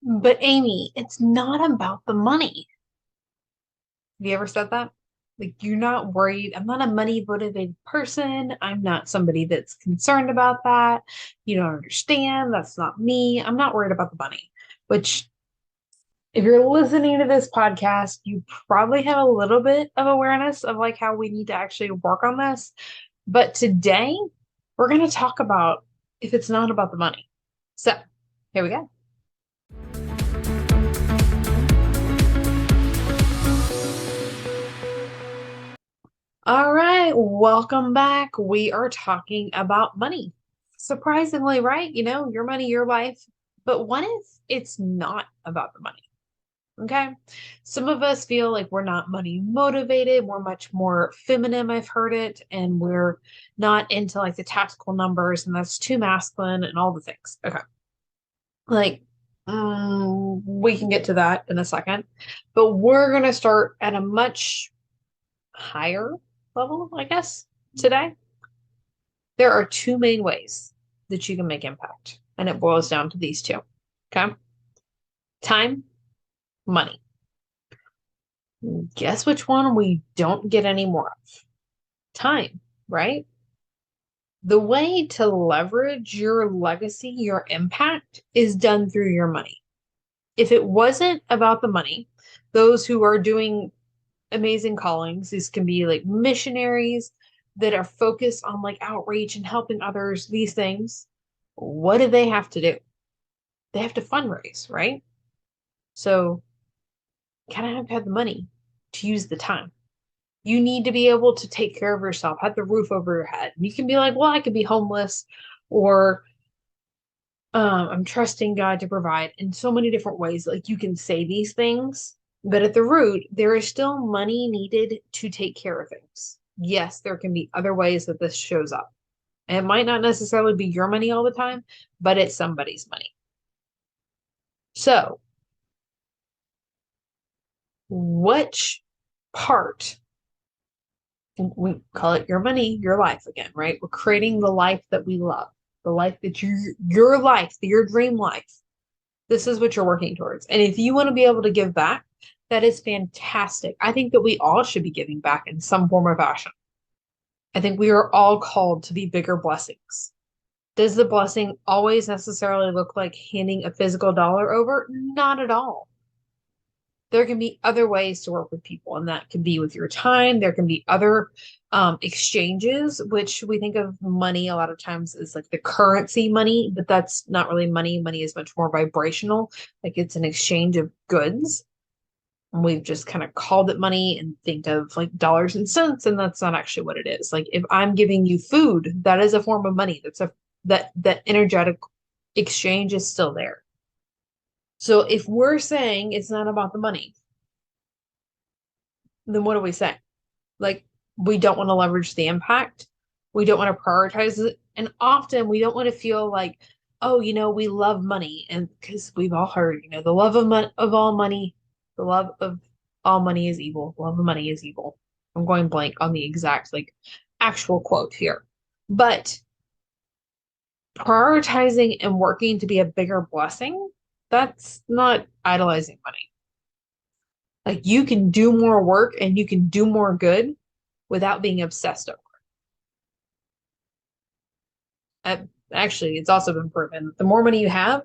But Aimee, it's not about the money. Have you ever said that? Like, you're not worried. I'm not a money motivated person. I'm not somebody that's concerned about that. You don't understand. That's not me. I'm not worried about the money, which, if you're listening to this podcast, you probably have a little bit of awareness of like how we need to actually work on this. But today, we're going to talk about if it's not about the money. So, here we go. All right, welcome back. We are talking about money. Surprisingly, right? Your money, your life. But what if it's not about the money? Okay. Some of us feel like we're not money motivated. We're much more feminine, I've heard it, and we're not into like the tactical numbers, and that's too masculine and all the things. Okay. Like, we can get to that in a second, but we're going to start at a much higher level, I guess, today. There are two main ways that you can make impact, and it boils down to these two. Okay. Time, money. Guess which one we don't get any more of? Time, right? The way to leverage your legacy, your impact, is done through your money. If it wasn't about the money, those who are doing amazing callings, these can be like missionaries that are focused on like outreach and helping others, these things. What do they have to do? They have to fundraise, right? So kind of have to have the money to use the time. You need to be able to take care of yourself, have the roof over your head. You can be like, well, I could be homeless, or I'm trusting God to provide in so many different ways. Like, you can say these things, but at the root, there is still money needed to take care of things. Yes, there can be other ways that this shows up. And it might not necessarily be your money all the time, but it's somebody's money. So, which part, we call it your money, your life again, right? We're creating the life that we love, the life that your life, your dream life. This is what you're working towards. And if you want to be able to give back, that is fantastic. I think that we all should be giving back in some form or fashion. I think we are all called to be bigger blessings. Does the blessing always necessarily look like handing a physical dollar over? Not at all. There can be other ways to work with people, and that can be with your time. There can be other exchanges, which we think of money a lot of times as like the currency money, but that's not really money. Money is much more vibrational, like it's an exchange of goods. And we've just kind of called it money and think of like dollars and cents, and that's not actually what it is. Like, if I'm giving you food, that is a form of money. That energetic exchange is still there. So if we're saying it's not about the money, then what do we say? Like, we don't want to leverage the impact. We don't want to prioritize it. And often we don't want to feel like, oh, we love money. And because we've all heard, the love of all money, the love of all money is evil. The love of money is evil. I'm going blank on the exact, like, actual quote here. But prioritizing and working to be a bigger blessing, that's not idolizing money. Like, you can do more work and you can do more good without being obsessed over it. Actually, it's also been proven the more money you have,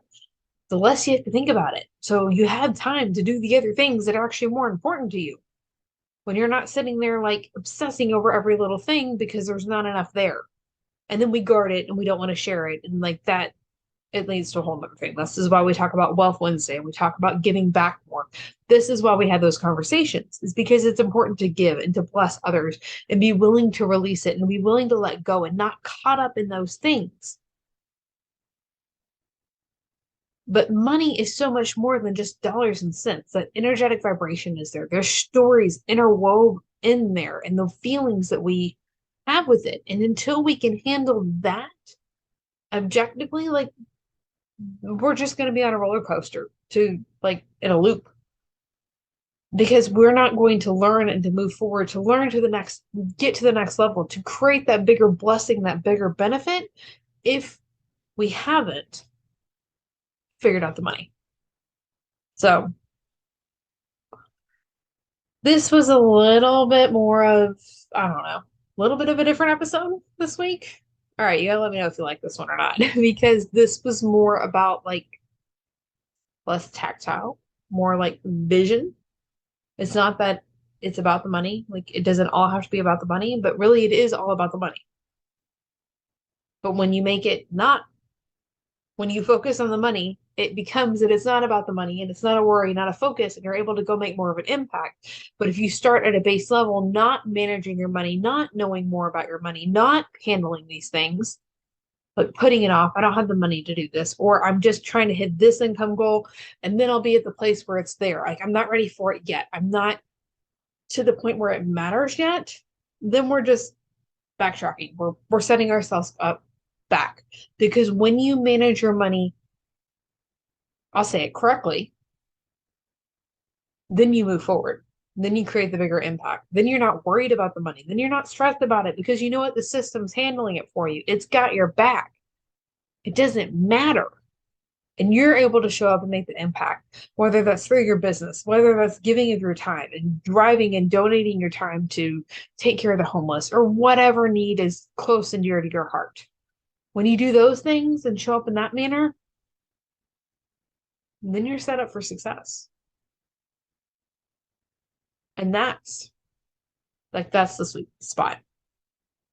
the less you have to think about it. So you have time to do the other things that are actually more important to you when you're not sitting there like obsessing over every little thing because there's not enough there. And then we guard it and we don't want to share it. And like that, it leads to a whole other thing. This is why we talk about Wealth Wednesday and we talk about giving back more. This is why we have those conversations, is because it's important to give and to bless others and be willing to release it and be willing to let go and not caught up in those things. But money is so much more than just dollars and cents. That energetic vibration is there. There's stories interwoven in there and the feelings that we have with it. And until we can handle that objectively, like, we're just going to be on a roller coaster to like in a loop, because we're not going to learn and to move forward, to learn to the next, get to the next level, to create that bigger blessing, that bigger benefit, if we haven't figured out the money. So this was a little bit more of, I don't know, a little bit of a different episode this week. All right, you gotta let me know if you like this one or not, because this was more about like less tactile, more like vision. It's not that it's about the money. Like it doesn't all have to be about the money, but really it is all about the money. But when you make it not, when you focus on the money, it becomes that it's not about the money and it's not a worry, not a focus, and you're able to go make more of an impact. But if you start at a base level, not managing your money, not knowing more about your money, not handling these things, like putting it off, I don't have the money to do this, or I'm just trying to hit this income goal and then I'll be at the place where it's there. Like I'm not ready for it yet. I'm not to the point where it matters yet. Then we're just backtracking. We're setting ourselves up back, because when you manage your money, I'll say it correctly, then you move forward. Then you create the bigger impact. Then you're not worried about the money. Then you're not stressed about it, because you know what? The system's handling it for you. It's got your back. It doesn't matter. And you're able to show up and make the impact, whether that's through your business, whether that's giving of your time and driving and donating your time to take care of the homeless, or whatever need is close and dear to your heart. When you do those things and show up in that manner, then you're set up for success. And that's the sweet spot.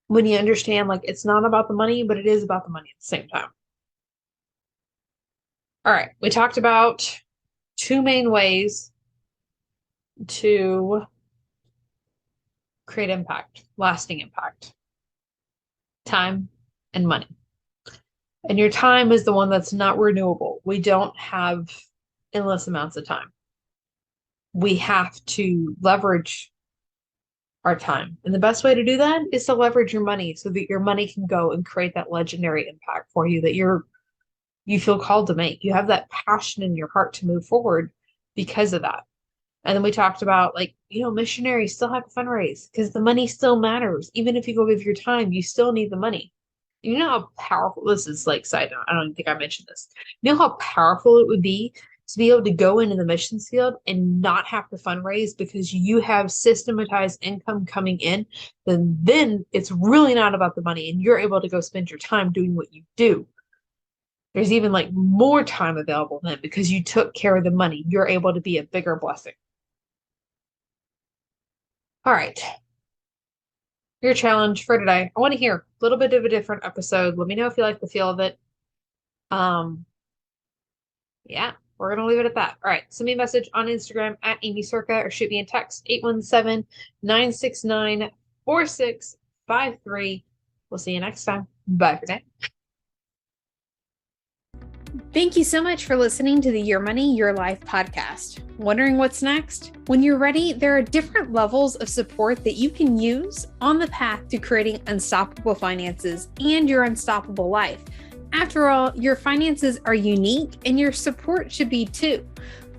When you understand, like, it's not about the money, but it is about the money at the same time. All right, we talked about two main ways to create impact, lasting impact: time and money. And your time is the one that's not renewable. We don't have endless amounts of time. We have to leverage our time. And the best way to do that is to leverage your money so that your money can go and create that legendary impact for you that you feel called to make. You have that passion in your heart to move forward because of that. And then we talked about, like, missionaries still have to fundraise because the money still matters. Even if you go give your time, you still need the money. You know how powerful this is, like, side note, I don't even think I mentioned this. You know how powerful it would be to be able to go into the missions field and not have to fundraise because you have systematized income coming in, then it's really not about the money and you're able to go spend your time doing what you do. There's even like more time available then because you took care of the money. You're able to be a bigger blessing. All right. Your challenge for today. I want to hear a little bit of a different episode. Let me know if you like the feel of it. Yeah, we're going to leave it at that. All right. Send me a message on Instagram at Aimee Cerka, or shoot me a text 817-969-4653. We'll see you next time. Bye for now. Thank you so much for listening to the Your Money, Your Life podcast. Wondering what's next? When you're ready, there are different levels of support that you can use on the path to creating unstoppable finances and your unstoppable life. After all, your finances are unique and your support should be too.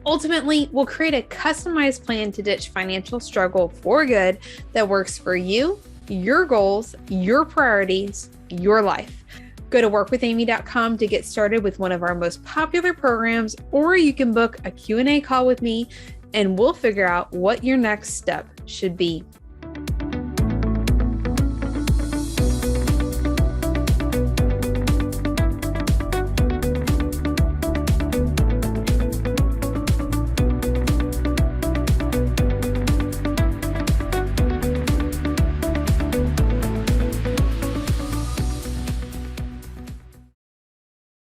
Ultimately, we'll create a customized plan to ditch financial struggle for good that works for you, your goals, your priorities, your life. Go to workwithaimee.com to get started with one of our most popular programs, or you can book a Q&A call with me and we'll figure out what your next step should be.